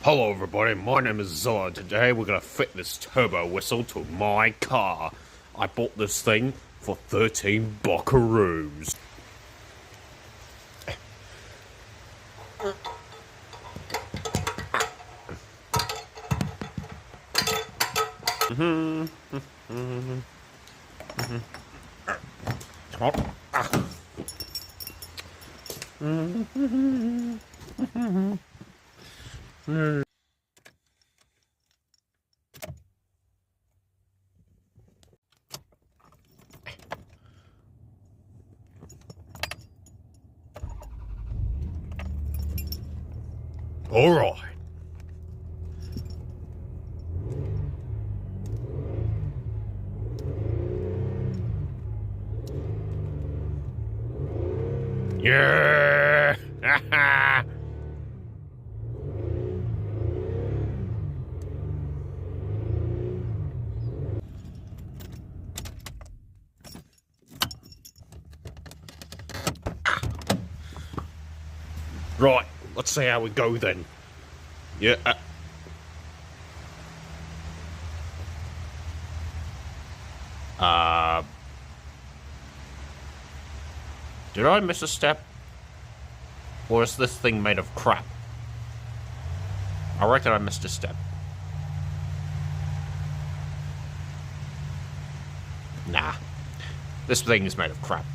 Hello everybody, my name is Zilla. Today we're gonna fit this turbo whistle to my car. I bought this thing for 13 buckaroos. Alright. Yeah! Right, let's see how we go then. Yeah. Did I miss a step? Or is this thing made of crap? I reckon I missed a step. Nah. This thing is made of crap.